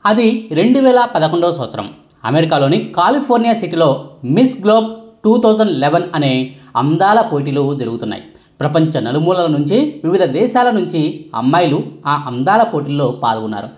అది 2011వ సంవత్సరం అమెరికాలోని కాలిఫోర్నియా సిటీలో మిస్ గ్లోబ్ 2011 అనే అందాల పోటీలు జరుగుతున్నాయి. ప్రపంచ నలుమూలల నుంచి వివిధ దేశాల నుంచి అమ్మాయిలు ఆ అందాల పోటీల్లో పాల్గొన్నారు.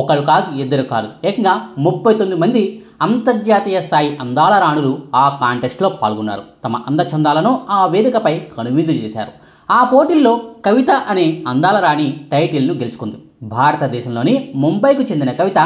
ఒకరు కాదు, ఇద్దరు కాదు, ఏకంగా 39 మంది అంతర్జాతీయ స్థాయి అందాల రాణులు ఆ కాంటెస్ట్లో పాల్గొన్నారు. తమ అందచందాలను ఆ వేదికపై కనువిందు చేశారు. ఆ పోటీల్లో కవిత అనే అందాల రాణి టైటిల్ను గెలుచుకుంది. భారతదేశంలోని ముంబైకు చెందిన కవిత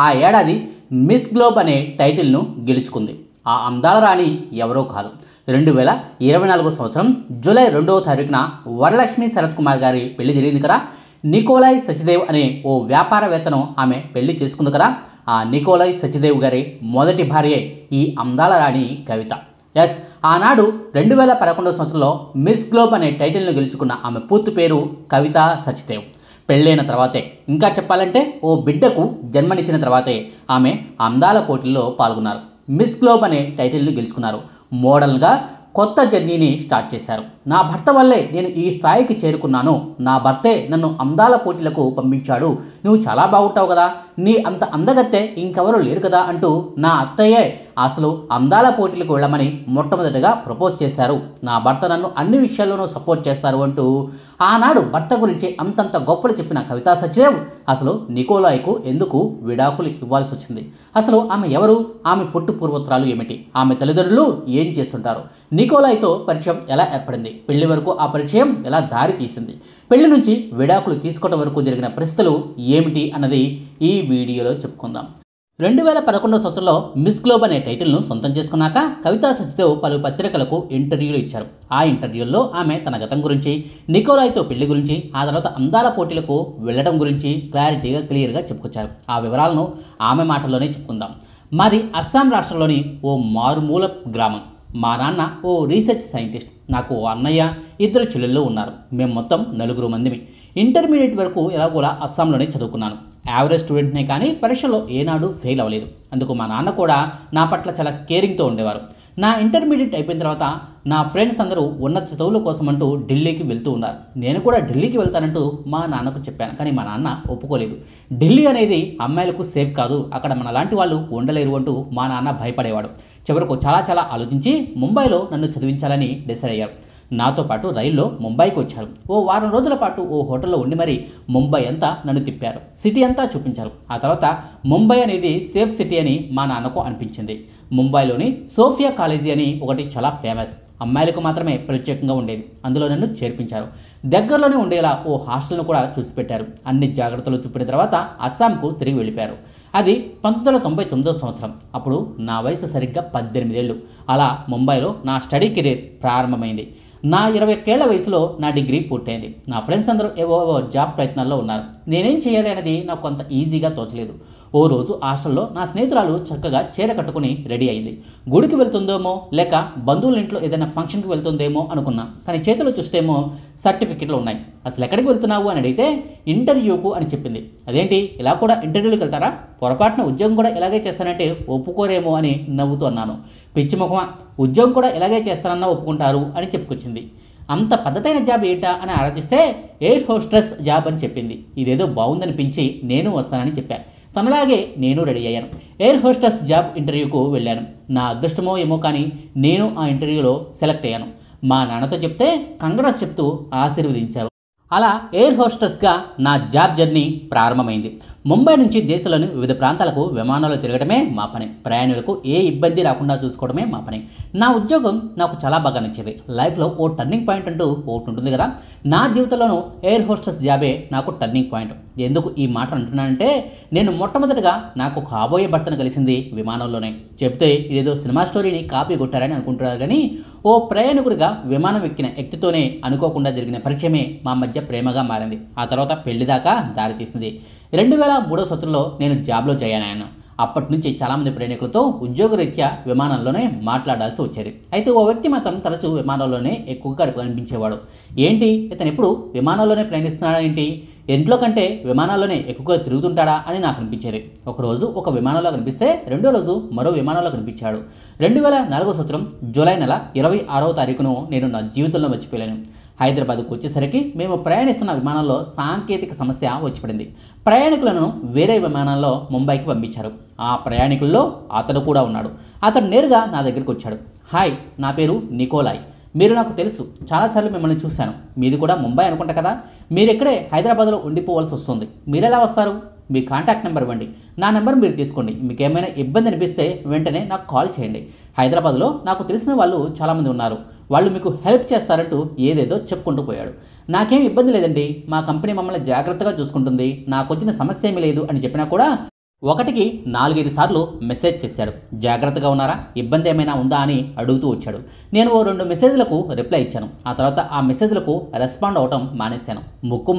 ఆ ఏడాది మిస్ గ్లోబ్ అనే టైటిల్ను గెలుచుకుంది. ఆ అందాల రాణి ఎవరో కాదు, 2024 సంవత్సరం జూలై 2వ తారీఖున వరలక్ష్మి శరత్ కుమార్ గారి పెళ్లి జరిగింది కదా. నికోలాయ్ సచ్దేవ్ అనే ఓ వ్యాపారవేత్తను ఆమె పెళ్లి చేసుకుంది కదా. ఆ నికోలాయ్ సచ్దేవ్ గారి మొదటి భార్యే ఈ అందాల రాణి కవిత. ఎస్, ఆనాడు 2011 సంవత్సరంలో మిస్ గ్లోబ్ అనే టైటిల్ను గెలుచుకున్న ఆమె పూర్తి పేరు కవిత సచ్దేవ్. పెళ్ళైన తర్వాతే, ఇంకా చెప్పాలంటే ఓ బిడ్డకు జన్మనిచ్చిన తర్వాతే ఆమె అందాల పోటీల్లో పాల్గొన్నారు. మిస్ గ్లోబ్ అనే టైటిల్ను గెలుచుకున్నారు. మోడల్గా కొత్త జర్నీని స్టార్ట్ చేశారు. నా భర్త వల్లే నేను ఈ స్థాయికి చేరుకున్నాను, నా భర్తే నన్ను అందాల పోటీలకు పంపించాడు, నువ్వు చాలా బాగుంటావు కదా, నీ అంత అందగత్తే ఇంకెవరూ లేరు కదా అంటూ నా అత్తయ్యే అసలు అందాల పోటీలకు వెళ్ళమని మొట్టమొదటిగా ప్రపోజ్ చేశారు. నా భర్త నన్ను అన్ని విషయాల్లోనూ సపోర్ట్ చేస్తారు అంటూ ఆనాడు భర్త గురించి అంతంత గొప్పలు చెప్పిన కవితా సచ్దేవ్ అసలు నికోలాయ్కు ఎందుకు విడాకులు ఇవ్వాల్సి వచ్చింది? అసలు ఆమె ఎవరు? ఆమె పుట్టు పూర్వోత్తరాలు ఏమిటి? ఆమె తల్లిదండ్రులు ఏం చేస్తుంటారు? నికోలాయ్తో పరిచయం ఎలా ఏర్పడింది? పెళ్లి వరకు ఆ పరిచయం ఎలా దారి తీసింది? పెళ్లి నుంచి విడాకులు తీసుకోవడం వరకు జరిగిన పరిస్థితులు ఏమిటి అన్నది ఈ వీడియోలో చెప్పుకుందాం. 2011 సంవత్సరంలో మిస్ గ్లోబ్ అనే టైటిల్ను సొంతం చేసుకున్నాక కవితా సచ్దేవ్ పలు పత్రికలకు ఇంటర్వ్యూలు ఇచ్చారు. ఆ ఇంటర్వ్యూల్లో ఆమె తన గతం గురించి, నికోలాయ్తో పెళ్లి గురించి, ఆ తర్వాత అందాల పోటీలకు వెళ్ళడం గురించి క్లియర్గా చెప్పుకొచ్చారు. ఆ వివరాలను ఆమె మాటల్లోనే చెప్పుకుందాం. మాది అస్సాం రాష్ట్రంలోని ఓ మారుమూల గ్రామం. మా నాన్న ఓ రీసెర్చ్ సైంటిస్ట్. నాకు ఓ అన్నయ్య, 2 చెల్లెళ్ళు ఉన్నారు. మేము మొత్తం 4 మందిమి. ఇంటర్మీడియట్ వరకు ఎలాగోలా అస్సాంలోనే చదువుకున్నాను. యావరేజ్ స్టూడెంట్నే కానీ పరీక్షలో ఏనాడు ఫెయిల్ అవ్వలేదు. అందుకు మా నాన్న కూడా నా పట్ల చాలా కేరింగ్తో ఉండేవారు. నా ఇంటర్మీడియట్ అయిపోయిన తర్వాత నా ఫ్రెండ్స్ అందరూ ఉన్నత చదువుల కోసం అంటూ ఢిల్లీకి వెళ్తూ ఉన్నారు. నేను కూడా ఢిల్లీకి వెళ్తానంటూ మా నాన్నకు చెప్పాను. కానీ మా నాన్న ఒప్పుకోలేదు. ఢిల్లీ అనేది అమ్మాయిలకు సేఫ్ కాదు, అక్కడ మన లాంటి వాళ్ళు ఉండలేరు అంటూ మా నాన్న భయపడేవాడు. చివరకు చాలా ఆలోచించి ముంబైలో నన్ను చదివించాలని డిసైడ్ అయ్యారు. నాతో పాటు రైల్లో ముంబైకి వచ్చారు. ఓ వారం రోజుల పాటు ఓ హోటల్లో ఉండి మరీ ముంబై అంతా నన్ను తిప్పారు. సిటీ అంతా చూపించారు. ఆ తర్వాత ముంబై అనేది సేఫ్ సిటీ అని మా నాన్నకు అనిపించింది. ముంబైలోని సోఫియా కాలేజీ అని ఒకటి చాలా ఫేమస్, అమ్మాయిలకు మాత్రమే ప్రత్యేకంగా ఉండేది. అందులో నన్ను చేర్పించారు. దగ్గరలోనే ఉండేలా ఓ హాస్టల్ను కూడా చూసి పెట్టారు. అన్ని జాగ్రత్తలు చూపిన తర్వాత అస్సాంకు తిరిగి వెళ్ళిపోయారు. అది 1999 సంవత్సరం. అప్పుడు నా వయసు సరిగ్గా 18 ఏళ్ళు. అలా ముంబైలో నా స్టడీ కెరీర్ ప్రారంభమైంది. నా 21 ఏళ్ల వయసులో నా డిగ్రీ పూర్తయింది. నా ఫ్రెండ్స్ అందరూ ఏవో జాబ్ ప్రయత్నాల్లో ఉన్నారు. నేనేం చేయాలి అనేది నాకు కొంత ఈజీగా తోచలేదు. ఓ రోజు హాస్టల్లో నా స్నేహితురాలు చక్కగా చీర కట్టుకుని రెడీ అయింది. గుడికి వెళ్తుందేమో లేక బంధువుల ఇంట్లో ఏదైనా ఫంక్షన్కి వెళ్తుందేమో అనుకున్నా. కానీ చేతిలో చూస్తేమో సర్టిఫికెట్లు ఉన్నాయి. అసలు ఎక్కడికి వెళ్తున్నావు అని అడిగితే ఇంటర్వ్యూకు అని చెప్పింది. అదేంటి, ఇలా కూడా ఇంటర్వ్యూలకు వెళ్తారా? పొరపాటున ఉద్యోగం కూడా ఇలాగే చేస్తానంటే ఒప్పుకోరేమో అని నవ్వుతూ అన్నాను. పిచ్చి ముఖమా, ఉద్యోగం కూడా ఇలాగే చేస్తానన్నా ఒప్పుకుంటారు అని చెప్పుకొచ్చింది. అంత పద్ధతైన జాబ్ ఏంటా అని ఆరాధిస్తే ఎయిర్ హోస్టెస్ జాబ్ అని చెప్పింది. ఇదేదో బాగుందనిపించి నేను వస్తానని చెప్పాను. తనలాగే నేను రెడీ అయ్యాను. ఎయిర్ హోస్టెస్ జాబ్ ఇంటర్వ్యూకు వెళ్ళాను. నా అదృష్టమో ఏమో కానీ నేను ఆ ఇంటర్వ్యూలో సెలెక్ట్ అయ్యాను. మా నాన్నతో చెప్తే కంగ్రాట్స్ చెప్తూ ఆశీర్వదించారు. అలా ఎయిర్ హోస్టెస్గా నా జాబ్ జర్నీ ప్రారంభమైంది. ముంబై నుంచి దేశంలోని వివిధ ప్రాంతాలకు విమానాలు తిరగడమే మా పని. ప్రయాణికులకు ఏ ఇబ్బంది రాకుండా చూసుకోవడమే మా పని. నా ఉద్యోగం నాకు చాలా బాగా నచ్చేది. లైఫ్లో ఓ టర్నింగ్ పాయింట్ అంటూ ఒకటి ఉంటుంది కదా. నా జీవితంలోనూ ఎయిర్ హోస్టెస్ జాబే నాకు టర్నింగ్ పాయింట్. ఎందుకు ఈ మాట అంటున్నానంటే, నేను మొట్టమొదటిగా నాకు కాబోయే భర్తను కలిసింది విమానంలోనే. చెప్తే ఇదేదో సినిమా స్టోరీని కాపీ కొట్టారని అనుకుంటున్నారు కానీ ఓ ప్రయాణికుడిగా విమానం ఎక్కిన వ్యక్తితోనే అనుకోకుండా జరిగిన పరిచయమే మా మధ్య ప్రేమగా మారింది. ఆ తర్వాత పెళ్లి దాకా దారితీసింది. 2003 సంవత్సరంలో నేను జాబ్లో జాయిన్ అయ్యాను. అప్పటి నుంచి చాలామంది ప్రయాణికులతో ఉద్యోగరీత్యా విమానంలోనే మాట్లాడాల్సి వచ్చేది. అయితే ఓ వ్యక్తి మాత్రం తరచూ విమానంలోనే ఎక్కువగా కనిపించేవాడు. ఏంటి, ఇతను ఎప్పుడు విమానంలోనే ప్రయాణిస్తున్నాడా ఏంటి, ఇంట్లో కంటే విమానాల్లోనే ఎక్కువగా తిరుగుతుంటాడా అని నాకు అనిపించేది. ఒకరోజు ఒక విమానంలో కనిపిస్తే రెండో రోజు మరో విమానంలో కనిపించాడు. 2004 సంవత్సరం జూలై నెల 26వ తారీఖును నేను నా జీవితంలో మర్చిపోయాను. హైదరాబాద్కు వచ్చేసరికి మేము ప్రయాణిస్తున్న విమానంలో సాంకేతిక సమస్య వచ్చి పడింది. ప్రయాణికులను వేరే విమానంలో ముంబైకి పంపించారు. ఆ ప్రయాణికుల్లో అతడు కూడా ఉన్నాడు. అతడు నేరుగా నా దగ్గరికి వచ్చాడు. హాయ్, నా పేరు నికోలాయ్. మీరు నాకు తెలుసు, చాలాసార్లు మిమ్మల్ని చూశాను. మీది కూడా ముంబై అనుకుంటా కదా. మీరు ఇక్కడే హైదరాబాద్లో ఉండిపోవాల్సి వస్తుంది. మీరు ఎలా వస్తారు? మీ కాంటాక్ట్ నెంబర్ ఇవ్వండి. నా నెంబర్ మీరు తీసుకోండి. మీకు ఏమైనా ఇబ్బంది అనిపిస్తే వెంటనే నాకు కాల్ చేయండి. హైదరాబాద్లో నాకు తెలిసిన వాళ్ళు చాలామంది ఉన్నారు. వాళ్ళు మీకు హెల్ప్ చేస్తారంటూ ఏదేదో చెప్పుకుంటూ పోయాడు. నాకేం ఇబ్బంది లేదండి, మా కంపెనీ మమ్మల్ని జాగ్రత్తగా చూసుకుంటుంది, నాకు వచ్చిన సమస్య ఏమీ లేదు అని చెప్పినా కూడా 1కి 4-5 సార్లు మెసేజ్ చేశాడు. జాగ్రత్తగా ఉన్నారా, ఇబ్బంది ఏమైనా ఉందా అని అడుగుతూ వచ్చాడు. నేను ఓ 2 మెసేజ్లకు రిప్లై ఇచ్చాను. ఆ తర్వాత ఆ మెసేజ్లకు రెస్పాండ్ అవటం మానేశాను.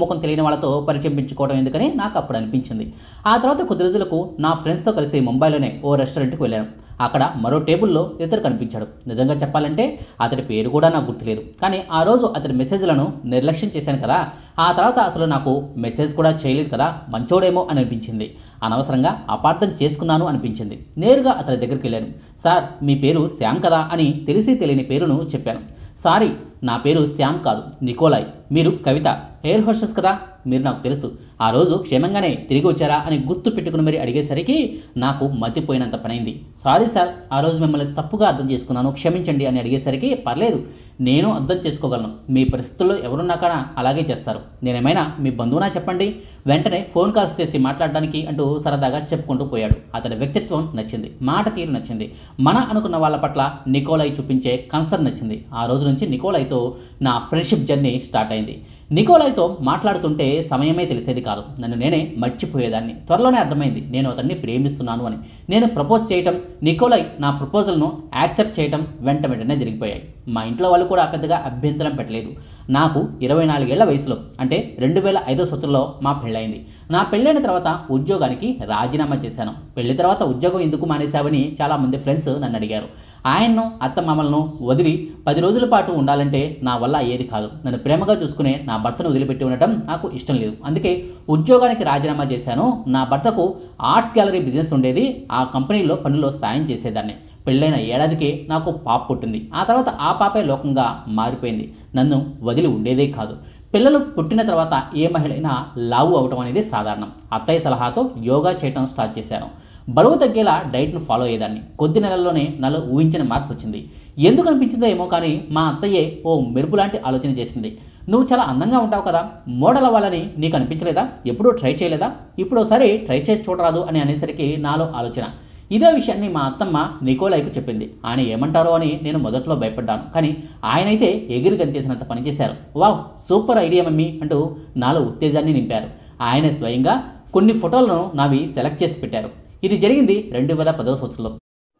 ముఖం తెలియని వాళ్ళతో పరిచయం పెంచుకోవడం ఎందుకని నాకు అప్పుడు అనిపించింది. ఆ తర్వాత కొద్ది రోజులకు నా ఫ్రెండ్స్తో కలిసి ముంబైలోనే ఓ రెస్టారెంట్కి వెళ్ళాను. అక్కడ మరో టేబుల్లో ఇతడు కనిపించాడు. నిజంగా చెప్పాలంటే అతడి పేరు కూడా నాకు గుర్తులేదు. కానీ ఆ రోజు అతడి మెసేజ్లను నిర్లక్ష్యం చేశాను కదా. ఆ తర్వాత అసలు నాకు మెసేజ్ కూడా చేయలేదు కదా, మంచోడేమో అని అనిపించింది. అనవసరంగా అపార్థం చేసుకున్నాను అనిపించింది. నేరుగా అతని దగ్గరికి వెళ్ళాను. సార్, మీ పేరు శ్యామ్ కదా అని తెలిసి తెలియని పేరును చెప్పాను. సారీ, నా పేరు శ్యామ్ కాదు, నికోలాయ్. మీరు కవిత ఎయిర్ హోస్టెస్ కదా, మీరు నాకు తెలుసు. ఆ రోజు క్షేమంగానే తిరిగి వచ్చారా అని గుర్తు పెట్టుకుని మరి అడిగేసరికి నాకు మతిపోయినంత పనైంది. సారీ సార్, ఆ రోజు మిమ్మల్ని తప్పుగా అర్థం చేసుకున్నాను, క్షమించండి అని అడిగేసరికి పర్లేదు, నేను అర్థం చేసుకోగలను. మీ పరిస్థితుల్లో ఎవరున్నాకనా అలాగే చేస్తారు. నేనేమైనా మీ బంధువునా చెప్పండి, వెంటనే ఫోన్ కాల్స్ చేసి మాట్లాడడానికి అంటూ సరదాగా చెప్పుకుంటూ పోయాడు. అతడి వ్యక్తిత్వం నచ్చింది, మాట తీరు నచ్చింది, మన అనుకున్న వాళ్ళ పట్ల నికోలాయ్ చూపించే కన్సర్న్ నచ్చింది. ఆ రోజు నుంచి నికోలాయ్తో నా ఫ్రెండ్షిప్ జర్నీ స్టార్ట్ అయింది. నికోలాయ్తో మాట్లాడుతుంటే సమయమే తెలిసేది కాదు. నన్ను నేనే మర్చిపోయేదాన్ని. త్వరలోనే అర్థమైంది నేను అతన్ని ప్రేమిస్తున్నాను అని. నేను ప్రపోజ్ చేయటం, నికోలాయ్ నా ప్రపోజల్ను యాక్సెప్ట్ చేయటం వెంటనే జరిగిపోయాయి. మా ఇంట్లో వాళ్ళు కూడా పెద్దగా అభ్యంతరం పెట్టలేదు. నాకు 24 ఏళ్ల వయసులో, అంటే 2005 సంవత్సరంలో మా పెళ్ళయింది. నా పెళ్ళైన తర్వాత ఉద్యోగానికి రాజీనామా చేశాను. పెళ్లి తర్వాత ఉద్యోగం ఎందుకు మానేశావని చాలామంది ఫ్రెండ్స్ నన్ను అడిగారు. ఆయన్ను అత్తమామలను వదిలి 10 రోజుల పాటు ఉండాలంటే నా వల్ల అయ్యేది కాదు. నన్ను ప్రేమగా చూసుకునే నా భర్తను వదిలిపెట్టి ఉండటం నాకు ఇష్టం లేదు. అందుకే ఉద్యోగానికి రాజీనామా చేశాను. నా భర్తకు ఆర్ట్స్ గ్యాలరీ బిజినెస్ ఉండేది. ఆ కంపెనీలో పనుల్లో సాయం చేసేదాన్ని. పెళ్ళైన ఏడాదికే నాకు పాప పుట్టింది. ఆ తర్వాత ఆ పాపే లోకంగా మారిపోయింది. నన్ను వదిలి ఉండేదే కాదు. పిల్లలు పుట్టిన తర్వాత ఏ మహిళైనా లావు అవటం అనేది సాధారణం. అత్తయ్య సలహాతో యోగా చేయటం స్టార్ట్ చేశాను. బరువు తగ్గేలా డైట్ను ఫాలో అయ్యేదాన్ని. కొద్ది నెలల్లోనే నాలో ఊహించిన మార్పు వచ్చింది. ఎందుకు అనిపించిందో ఏమో కానీ మా అత్తయ్యే ఓ మెరుపు లాంటి ఆలోచన చేసింది. నువ్వు చాలా అందంగా ఉంటావు కదా, మోడల్ అవ్వాలని నీకు అనిపించలేదా? ఎప్పుడూ ట్రై చేయలేదా? ఇప్పుడు ఒకసారి ట్రై చేసి చూడరాదు అని అనేసరికి నాలో ఆలోచన. ఇదే విషయాన్ని మా అత్తమ్మ నికోలాయ్కు చెప్పింది. ఆయన ఏమంటారో అని నేను మొదట్లో భయపడ్డాను. కానీ ఆయనైతే ఎగిరి గంతేసినంత పనిచేశారు. వావ్, సూపర్ ఐడియా మమ్మీ అంటూ నాలో ఉత్తేజాన్ని నింపారు. ఆయనే స్వయంగా కొన్ని ఫోటోలను నావి సెలెక్ట్ చేసి పెట్టారు. ఇది జరిగింది 2010 సంవత్సరంలో.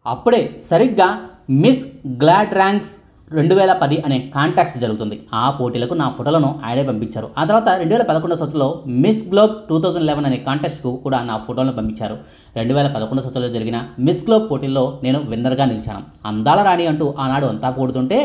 అప్పుడే సరిగ్గా మిస్ గ్లాడ్ ర్యాంక్స్ 2010 అనే కాంటాక్ట్స్ జరుగుతుంది. ఆ పోటీలకు నా ఫోటోలను ఆయనే పంపించారు. ఆ తర్వాత 2011 సంవత్సరంలో మిస్ గ్లోబ్ 2011 అనే కాంటెస్ట్కు కూడా నా ఫోటోలను పంపించారు. 2011 సంవత్సరంలో జరిగిన మిస్ గ్లోబ్ పోటీల్లో నేను విన్నర్గా నిలిచాను. అందాల రాణి అంటూ ఆనాడు అంతా పోడుతుంటే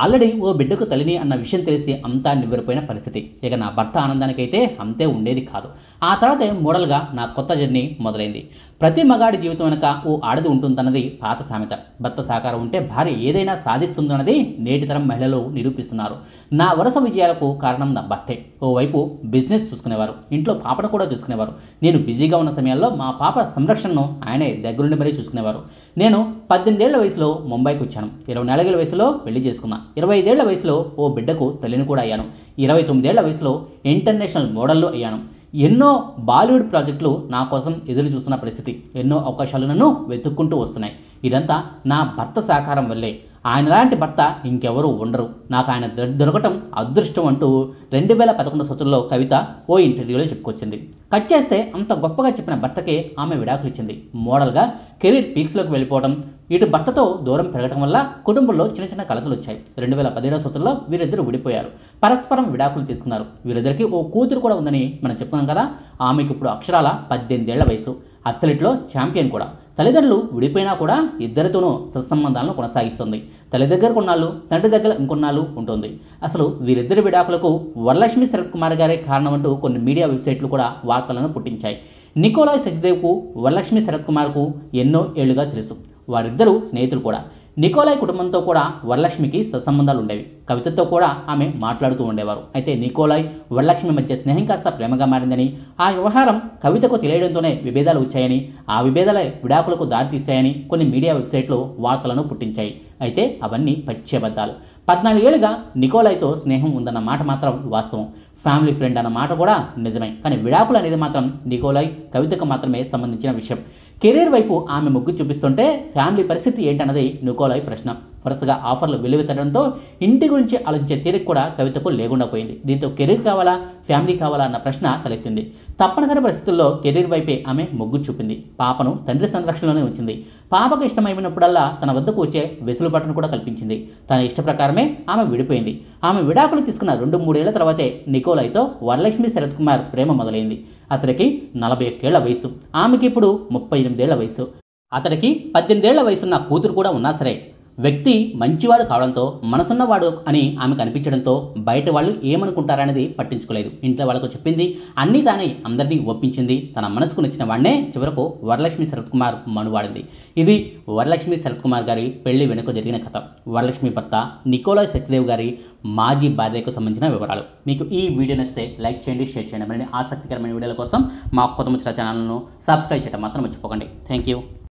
ఆల్రెడీ ఓ బిడ్డకు తల్లిని అన్న విషయం తెలిసి అంతా నివ్వెరపోయిన పరిస్థితి. ఇక నా భర్త ఆనందానికైతే అంతే ఉండేది కాదు. ఆ తర్వాత మోడల్గా నా కొత్త జర్నీ మొదలైంది. ప్రతి మగాడి జీవితం వెనుక ఓ ఆడది ఉంటుందన్నది పాత సామెత. భర్త సహకారం ఉంటే భార్య ఏదైనా సాధిస్తుందన్నది నేటి తరం మహిళలు నిరూపిస్తున్నారు. నా వరుస విజయాలకు కారణం నా భర్తే. ఓవైపు బిజినెస్ చూసుకునేవారు, ఇంట్లో పాపను కూడా చూసుకునేవారు. నేను బిజీగా ఉన్న సమయాల్లో మా పాప సంరక్షణను ఆయనే దగ్గరుండి మరీ చూసుకునేవారు. నేను 18 ఏళ్ల వయసులో ముంబైకి వచ్చాను. 24 ఏళ్ల వయసులో పెళ్లి చేసుకున్నా. 25 ఏళ్ల వయసులో ఓ బిడ్డకు తల్లిని కూడా అయ్యాను. 29 ఏళ్ల వయసులో ఇంటర్నేషనల్ మోడల్లో అయ్యాను. ఎన్నో బాలీవుడ్ ప్రాజెక్టులు నా కోసం ఎదురు చూస్తున్న పరిస్థితి. ఎన్నో అవకాశాలు నన్ను వెతుక్కుంటూ వస్తున్నాయి. ఇదంతా నా భర్త సహకారం వల్లే. ఆయన లాంటి భర్త ఇంకెవరూ ఉండరు. నాకు ఆయన దొరకటం అదృష్టం అంటూ 2011 సంవత్సరంలో కవిత ఓ ఇంటర్వ్యూలో చెప్పుకొచ్చింది. కట్ చేస్తే అంత గొప్పగా చెప్పిన భర్తకే ఆమె విడాకులు ఇచ్చింది. మోడల్గా కెరీర్ పీక్స్లోకి వెళ్ళిపోవడం, ఇటు భర్తతో దూరం పెరగడం వల్ల కుటుంబంలో చిన్న కలతలు వచ్చాయి. 2017 సంవత్సరంలో వీరిద్దరూ విడిపోయారు. పరస్పరం విడాకులు తీసుకున్నారు. వీరిద్దరికి ఓ కూతురు కూడా ఉందని మనం చెప్పుకున్నాం కదా. ఆమెకు ఇప్పుడు అక్షరాల 18 ఏళ్ల వయసు. అథ్లెట్లో ఛాంపియన్ కూడా. తల్లిదండ్రులు విడిపోయినా కూడా ఇద్దరితోనూ సత్సంబంధాలను కొనసాగిస్తుంది. తల్లి దగ్గర కొన్నాళ్ళు, తండ్రి దగ్గర ఇంకొన్నాళ్ళు ఉంటుంది. అసలు వీరిద్దరి విడాకులకు వరలక్ష్మి శరత్ కుమార్ గారే కారణమంటూ కొన్ని మీడియా వెబ్సైట్లు కూడా వార్తలను పుట్టించాయి. నికోలాయ్ సచ్దేవ్కు వరలక్ష్మి శరత్ కుమార్కు ఎన్నో ఏళ్లుగా తెలుసు. వారిద్దరూ స్నేహితులు కూడా. నికోలాయ్ కుటుంబంతో కూడా వరలక్ష్మికి సత్సంబంధాలు ఉండేవి. కవితతో కూడా ఆమె మాట్లాడుతూ ఉండేవారు. అయితే నికోలాయ్ వరలక్ష్మి మధ్య స్నేహం కాస్త ప్రేమగా మారిందని, ఆ వ్యవహారం కవితకు తెలియడంతోనే విభేదాలు వచ్చాయని, ఆ విభేదాలే విడాకులకు దారితీశాయని కొన్ని మీడియా వెబ్సైట్లు వార్తలను పుట్టించాయి. అయితే అవన్నీ పచ్చి అబద్ధాలు. 14 ఏళ్లుగా నికోలాయ్తో స్నేహం ఉందన్న మాట మాత్రం వాస్తవం. ఫ్యామిలీ ఫ్రెండ్ అన్న మాట కూడా నిజమే. కానీ విడాకులు అనేది మాత్రం నికోలాయ్ కవితకు మాత్రమే సంబంధించిన విషయం. కెరీర్ వైపు ఆమె మొగ్గు చూపిస్తుంటే ఫ్యామిలీ పరిస్థితి ఏంటన్నది నికోలాయ్ ప్రశ్న. వరుసగా ఆఫర్లు వెల్లువెత్తడంతో ఇంటి గురించి ఆలోచించే తీరిక కూడా కవితకు లేకుండా పోయింది. దీంతో కెరీర్ కావాలా, ఫ్యామిలీ కావాలా అన్న ప్రశ్న తలెత్తింది. తప్పనిసరి పరిస్థితుల్లో కెరీర్ వైపే ఆమె మొగ్గు చూపింది. పాపను తండ్రి సంరక్షణలోనే ఉంచింది. పాపకు ఇష్టమైనప్పుడల్లా తన వద్దకు వచ్చే వెసులుబాటును కూడా కల్పించింది. తన ఇష్ట ప్రకారమే ఆమె విడిపోయింది. ఆమె విడాకులు తీసుకున్న 2-3 ఏళ్ల తర్వాతే నికోలాయ్తో వరలక్ష్మి శరత్ కుమార్ ప్రేమ మొదలైంది. అతడికి 41 ఏళ్ల వయసు, ఆమెకి ఇప్పుడు 38 ఏళ్ల వయసు. అతడికి 18 ఏళ్ల వయసున్న కూతురు కూడా ఉన్నా సరే వ్యక్తి మంచివాడు కావడంతో, మనసున్నవాడు అని ఆమెకు అనిపించడంతో బయట వాళ్ళు ఏమనుకుంటారనేది పట్టించుకోలేదు. ఇంట్లో వాళ్ళకు చెప్పింది, అన్నీ తానే అందరినీ ఒప్పించింది. తన మనసుకు నచ్చిన వాడినే చివరకు వరలక్ష్మి శరత్ కుమార్ మనువాడింది. ఇది వరలక్ష్మి శరత్ కుమార్ గారి పెళ్లి వెనుక జరిగిన కథ. వరలక్ష్మి భర్త నికోలాయ్ సత్యదేవ్ గారి మాజీ భార్యకు సంబంధించిన వివరాలు. మీకు ఈ వీడియో నచ్చితే లైక్ చేయండి, షేర్ చేయండి. మరిన్ని ఆసక్తికరమైన వీడియోల కోసం మా కొత్త ముచ్చట ఛానల్ను సబ్స్క్రైబ్ చేయడం మాత్రం మర్చిపోకండి. Thank you.